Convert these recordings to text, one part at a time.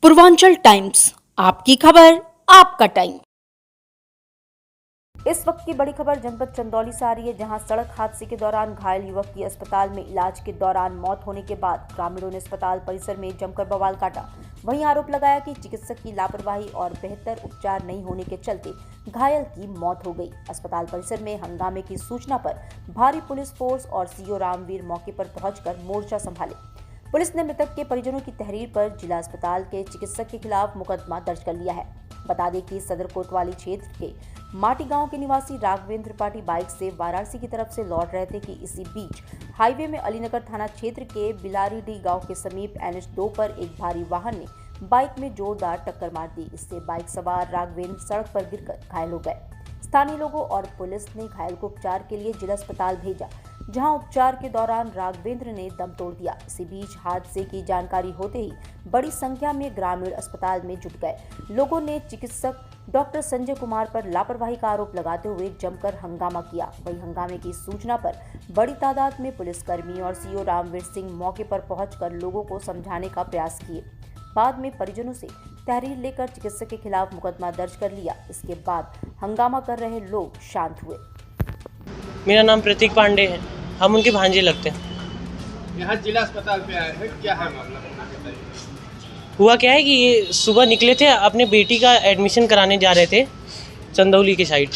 Purvanchal times, आपकी खबर आपका टाइम। इस वक्त की बड़ी खबर जनपद चंदौली से आ रही है, जहां सड़क हादसे के दौरान घायल युवक की अस्पताल में इलाज के दौरान मौत होने के बाद ग्रामीणों ने अस्पताल परिसर में जमकर बवाल काटा। वहीं आरोप लगाया कि चिकित्सक की लापरवाही और बेहतर उपचार नहीं होने के चलते घायल की मौत हो गई। अस्पताल परिसर में हंगामे की सूचना पर भारी पुलिस फोर्स और सीओ रामवीर मौके पर पहुंचकर मोर्चा संभाले। पुलिस ने मृतक के परिजनों की तहरीर पर जिला अस्पताल के चिकित्सक के खिलाफ मुकदमा दर्ज कर लिया है। बता दें कि सदर कोतवाली क्षेत्र के माटी गांव के निवासी राघवेंद्र त्रिपाठी बाइक से वाराणसी की तरफ से लौट रहे थे कि इसी बीच हाईवे में अलीनगर थाना क्षेत्र के बिलारीडीह गांव के समीप NH2 पर एक भारी वाहन ने बाइक में जोरदार टक्कर मार दी। इससे बाइक सवार राघवेंद्र सड़क पर गिरकर घायल हो गए। स्थानीय लोगों और पुलिस ने घायल को उपचार के लिए जिला अस्पताल भेजा, जहां उपचार के दौरान राघवेंद्र ने दम तोड़ दिया। इसी बीच हादसे की जानकारी होते ही बड़ी संख्या में ग्रामीण अस्पताल में जुट गए। लोगों ने चिकित्सक डॉक्टर संजय कुमार पर लापरवाही का आरोप लगाते हुए जमकर हंगामा किया। वहीं हंगामे की सूचना पर बड़ी तादाद में पुलिसकर्मी और सीओ रामवीर सिंह मौके पर पहुंचकर लोगों को समझाने का प्रयास किए। बाद में परिजनों से तहरीर लेकर चिकित्सक के खिलाफ मुकदमा दर्ज कर लिया। इसके बाद हंगामा कर रहे लोग शांत हुए। मेरा नाम प्रतीक पांडे है, हम उनके भांजे लगते हैं। यहाँ जिला अस्पताल पे आए हैं, क्या है मामला? हुआ क्या है कि ये सुबह निकले थे, अपने बेटी का एडमिशन कराने जा रहे थे चंदौली के साइड।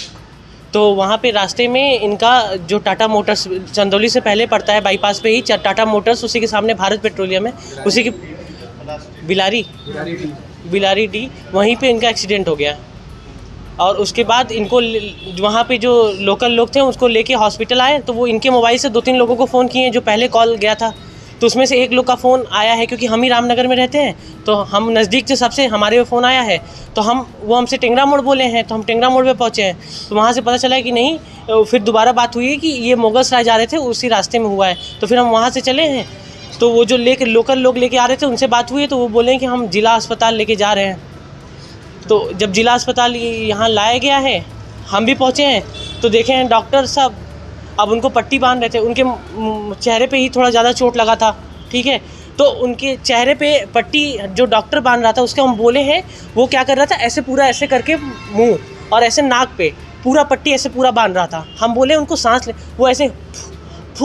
तो वहाँ पे रास्ते में इनका जो टाटा मोटर्स चंदौली से पहले पड़ता है बाईपास पे ही टाटा मोटर्स, उसी के सामने भारत पेट्रोलियम है, उसी की बिलारीडीह, वहीं पे इनका एक्सीडेंट हो गया। और उसके बाद इनको वहाँ पे जो लोकल लोग थे उसको लेके हॉस्पिटल आए। तो वो इनके मोबाइल से 2-3 लोगों को फ़ोन किए जो पहले कॉल गया था। तो उसमें से एक लोग का फ़ोन आया है, क्योंकि हम ही रामनगर में रहते हैं तो हम नज़दीक से सबसे हमारे में फ़ोन आया है। तो वो हमसे टेंगरा मोड़ बोले हैं, तो हम टेंगरा मोड़ पे पहुँचे हैं। तो वहाँ से पता चला है कि नहीं, फिर दोबारा बात हुई है कि ये मोगलसराय जा रहे थे, उसी रास्ते में हुआ है। तो फिर हम वहाँ से चले हैं। तो वो जो लोकल लोग लेके आ रहे थे उनसे बात हुई है, तो वो बोले कि हम जिला अस्पताल लेके जा रहे हैं। तो जब जिला अस्पताल यहाँ लाया गया है, हम भी पहुँचे हैं, तो देखे हैं डॉक्टर साहब अब उनको पट्टी बांध रहे थे। उनके चेहरे पे ही थोड़ा ज़्यादा चोट लगा था, ठीक है। तो उनके चेहरे पे पट्टी जो डॉक्टर बांध रहा था उसके हम बोले हैं, वो क्या कर रहा था, ऐसे पूरा ऐसे करके मुंह और ऐसे नाक पे पूरा पट्टी ऐसे पूरा बांध रहा था। हम बोले उनको सांस ले, वो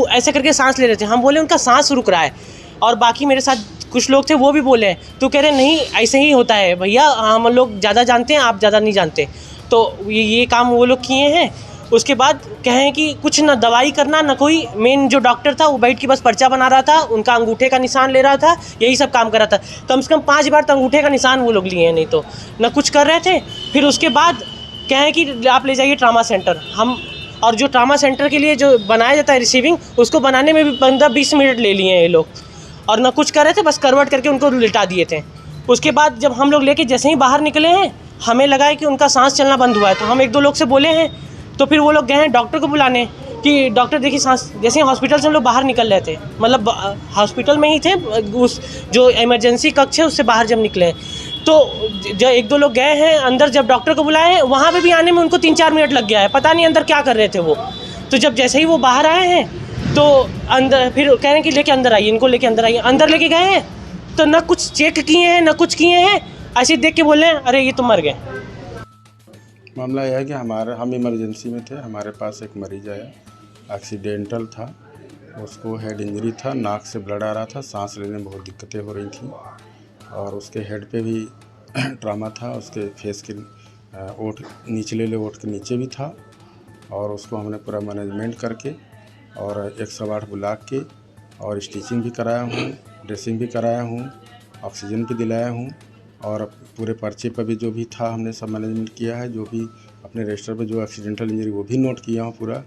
ऐसे करके सांस ले रहे थे। हम बोले उनका सांस रुक रहा है। और बाकी मेरे साथ कुछ लोग थे, वो भी बोले हैं, तो कह रहे नहीं ऐसे ही होता है भैया, हम लोग ज़्यादा जानते हैं, आप ज़्यादा नहीं जानते। तो ये काम वो लोग किए हैं। उसके बाद कहें कि कुछ ना दवाई करना ना कोई, मेन जो डॉक्टर था वो बैठ के बस पर्चा बना रहा था, उनका अंगूठे का निशान ले रहा था, यही सब काम कर रहा था। कम से कम 5 बार तो अंगूठे का निशान वो लोग लिए हैं, नहीं तो ना कुछ कर रहे थे। फिर उसके बाद कहें कि आप ले जाइए ट्रामा सेंटर। और जो ट्रामा सेंटर के लिए जो बनाया जाता है रिसीविंग, उसको बनाने में भी 15-20 मिनट ले लिए हैं ये लोग। और ना कुछ कर रहे थे, बस करवट करके उनको लिटा दिए थे। उसके बाद जब हम लोग लेके जैसे ही बाहर निकले हैं, हमें लगा है कि उनका सांस चलना बंद हुआ है। तो हम 1-2 लोग से बोले हैं, तो फिर वो लोग गए हैं डॉक्टर को बुलाने कि डॉक्टर देखिए सांस। जैसे ही हॉस्पिटल से हम लोग बाहर निकल रहे थे, मतलब हॉस्पिटल में ही थे, उस जो इमरजेंसी कक्ष है उससे बाहर जब निकले हैं, तो जो 1-2 लोग गए हैं अंदर, जब डॉक्टर को बुलाए हैं वहाँ पे भी आने में उनको 3-4 मिनट लग गया है। पता नहीं अंदर क्या कर रहे थे वो। तो जब जैसे ही वो बाहर आए हैं तो अंदर फिर कह रहे हैं कि लेके अंदर आइए, इनको लेके अंदर आइए। अंदर लेके गए हैं तो ना कुछ चेक किए हैं ना कुछ किए हैं, ऐसे देख के बोले हैं अरे ये तो मर गए। मामला यह है कि हम इमरजेंसी में थे, हमारे पास एक मरीज आया, एक्सीडेंटल था, उसको हेड इंजरी था, नाक से ब्लड आ रहा था, सांस लेने में बहुत दिक्कतें हो रही थी और उसके हेड पे भी ट्रामा था, उसके फेस के ओठ निचले ओठ के नीचे भी था। और उसको हमने पूरा मैनेजमेंट करके और 108 बुला के और स्टिचिंग भी कराया हूँ, ड्रेसिंग भी कराया हूँ, ऑक्सीजन भी दिलाया हूँ और पूरे पर्चे पर भी जो भी था हमने सब मैनेजमेंट किया है। जो भी अपने रजिस्टर पे जो एक्सीडेंटल इंजरी वो भी नोट किया हूँ पूरा।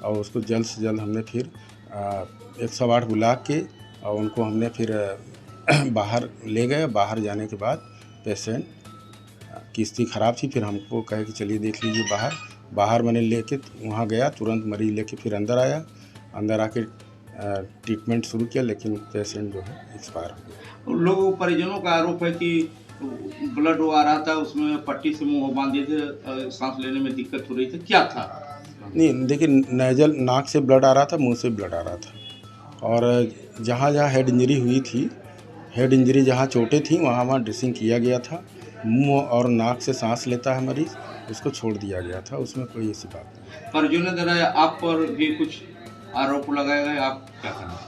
और उसको जल्द से जल्द हमने फिर 108 बुला के और उनको हमने फिर बाहर ले गए। बाहर जाने के बाद पेशेंट की स्थिति ख़राब थी, फिर हमको कहे कि चलिए देख लीजिए बाहर मैंने लेके वहाँ गया, तुरंत मरीज लेके फिर अंदर आया, अंदर आके ट्रीटमेंट शुरू किया, लेकिन पेशेंट जो है एक्सपायर हो गया। लोगों परिजनों का आरोप है कि ब्लड आ रहा था, उसमें पट्टी से मुंह बांधे थे, सांस लेने में दिक्कत हो रही थी, क्या था? नहीं देखिए, नेजल नाक से ब्लड आ रहा था, मुंह से ब्लड आ रहा था। और जहाँ जहाँ हेड इंजरी हुई थी, हेड इंजरी जहाँ चोटें थी वहाँ ड्रेसिंग किया गया था। मुंह और नाक से सांस लेता है मरीज़, उसको छोड़ दिया गया था, उसमें कोई ऐसी बात नहीं। परिजनों द्वारा आप पर भी कुछ आरोप लगाए गए, आप क्या करना?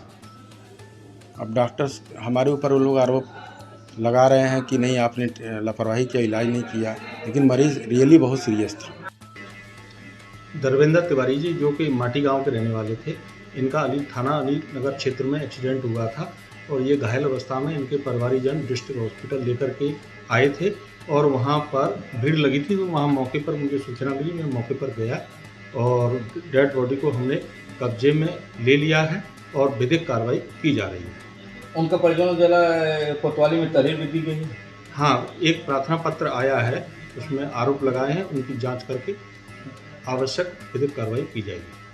अब डॉक्टर्स हमारे ऊपर वो लोग आरोप लगा रहे हैं कि नहीं आपने लापरवाही किया, इलाज नहीं किया, लेकिन मरीज़ रियली बहुत सीरियस था। धर्मेंद्र तिवारी जी जो कि माटी गांव के रहने वाले थे, इनका थाना अली नगर क्षेत्र में एक्सीडेंट हुआ था और ये घायल अवस्था में इनके परिवारीजन डिस्ट्रिक्ट हॉस्पिटल लेकर के आए थे और वहाँ पर भीड़ लगी थी। तो वहाँ मौके पर मुझे सूचना मिली, मैं मौके पर गया और डेड बॉडी को हमने कब्जे में ले लिया है और विधिक कार्रवाई की जा रही है। उनका परिजनों द्वारा कोतवाली में तहरीर भी दी गई है। हाँ, एक प्रार्थना पत्र आया है, उसमें आरोप लगाए हैं, उनकी जांच करके आवश्यक विधिक कार्रवाई की जाएगी।